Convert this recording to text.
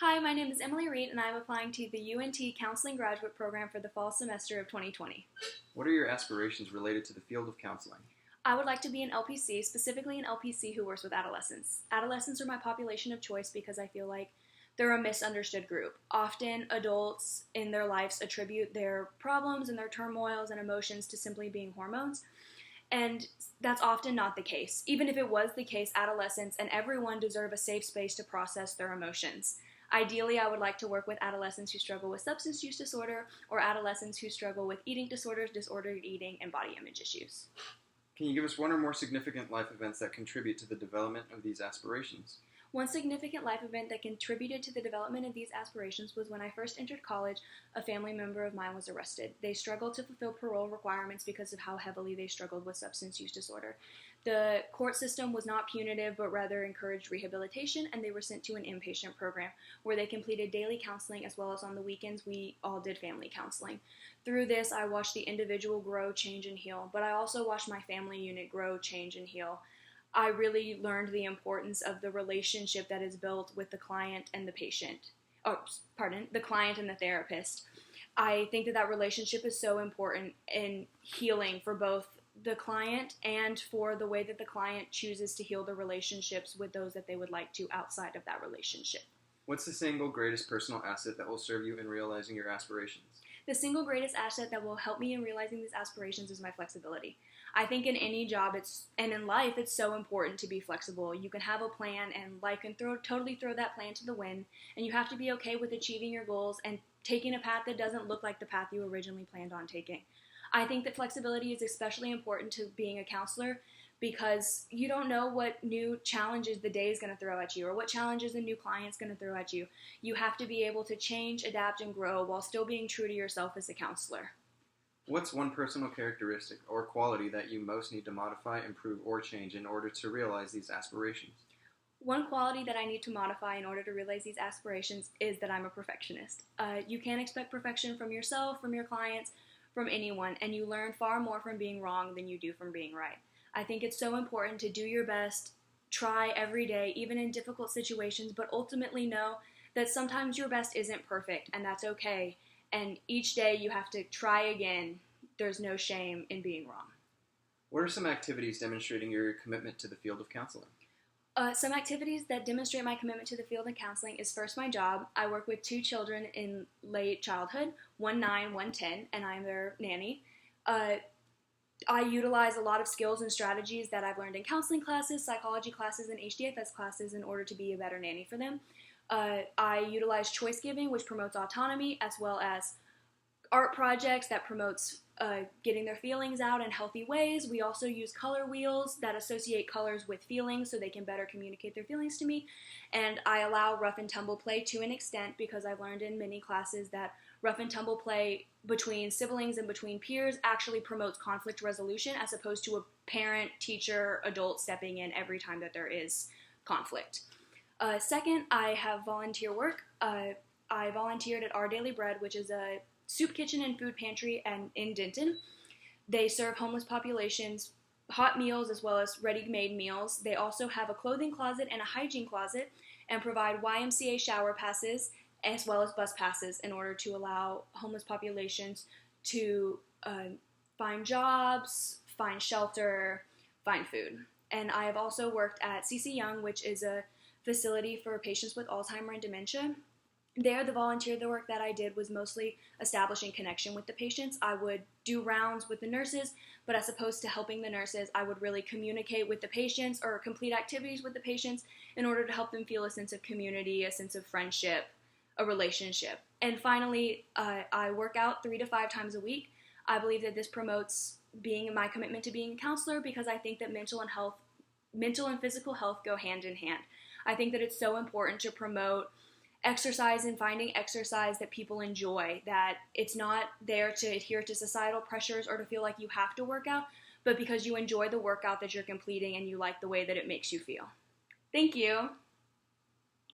Hi, my name is Emily Reed, and I am applying to the UNT Counseling graduate program for the fall semester of 2020. What are your aspirations related to the field of counseling? I would like to be an LPC, specifically an LPC who works with adolescents. Adolescents are my population of choice because I feel like they're a misunderstood group. Often, adults in their lives attribute their problems and their turmoils and emotions to simply being hormones. And that's often not the case. Even if it was the case, adolescents and everyone deserve a safe space to process their emotions. Ideally, I would like to work with adolescents who struggle with substance use disorder or adolescents who struggle with eating disorders, disordered eating, and body image issues. Can you give us one or more significant life events that contribute to the development of these aspirations? One significant life event that contributed to the development of these aspirations was when I first entered college, a family member of mine was arrested. They struggled to fulfill parole requirements because of how heavily they struggled with substance use disorder. The court system was not punitive, but rather encouraged rehabilitation, and they were sent to an inpatient program where they completed daily counseling, as well as on the weekends we all did family counseling. Through this, I watched the individual grow, change, and heal, but I also watched my family unit grow, change, and heal. I really learned the importance of the relationship that is built with the client and the patient. The client and the therapist. I think that relationship is so important in healing for both the client and for the way that the client chooses to heal the relationships with those that they would like to outside of that relationship. What's the single greatest personal asset that will serve you in realizing your aspirations? The single greatest asset that will help me in realizing these aspirations is my flexibility. I think in any job and in life, it's so important to be flexible. You can have a plan and life can totally throw that plan to the wind, and you have to be okay with achieving your goals and taking a path that doesn't look like the path you originally planned on taking. I think that flexibility is especially important to being a counselor because you don't know what new challenges the day is going to throw at you or what challenges a new client's going to throw at you. You have to be able to change, adapt, and grow while still being true to yourself as a counselor. What's one personal characteristic or quality that you most need to modify, improve, or change in order to realize these aspirations? One quality that I need to modify in order to realize these aspirations is that I'm a perfectionist. You can't expect perfection from yourself, from your clients, from anyone, and you learn far more from being wrong than you do from being right. I think it's so important to do your best, try every day, even in difficult situations, but ultimately know that sometimes your best isn't perfect, and that's okay. And each day you have to try again. There's no shame in being wrong. What are some activities demonstrating your commitment to the field of counseling? Some activities that demonstrate my commitment to the field of counseling is first my job. I work with 2 children in late childhood, 1 9, 1 10, and I'm their nanny. I utilize a lot of skills and strategies that I've learned in counseling classes, psychology classes, and HDFS classes in order to be a better nanny for them. I utilize choice giving, which promotes autonomy, as well as art projects that promotes getting their feelings out in healthy ways. We also use color wheels that associate colors with feelings so they can better communicate their feelings to me. And I allow rough and tumble play to an extent because I've learned in many classes that rough and tumble play between siblings and between peers actually promotes conflict resolution as opposed to a parent, teacher, adult stepping in every time that there is conflict. Second, I have volunteer work. I volunteered at Our Daily Bread, which is a soup kitchen and food pantry in Denton. They serve homeless populations hot meals as well as ready-made meals. They also have a clothing closet and a hygiene closet and provide YMCA shower passes as well as bus passes in order to allow homeless populations to find jobs, find shelter, find food. And I have also worked at CC Young, which is a facility for patients with Alzheimer's and dementia. There, the volunteer work that I did was mostly establishing connection with the patients. I would do rounds with the nurses, but as opposed to helping the nurses, I would really communicate with the patients or complete activities with the patients in order to help them feel a sense of community, a sense of friendship, a relationship. And finally, I work out 3 to 5 times a week. I believe that this promotes my commitment to being a counselor because I think that mental and physical health go hand in hand. I think that it's so important to promote exercise and finding exercise that people enjoy, that it's not there to adhere to societal pressures or to feel like you have to work out, but because you enjoy the workout that you're completing and you like the way that it makes you feel. Thank you.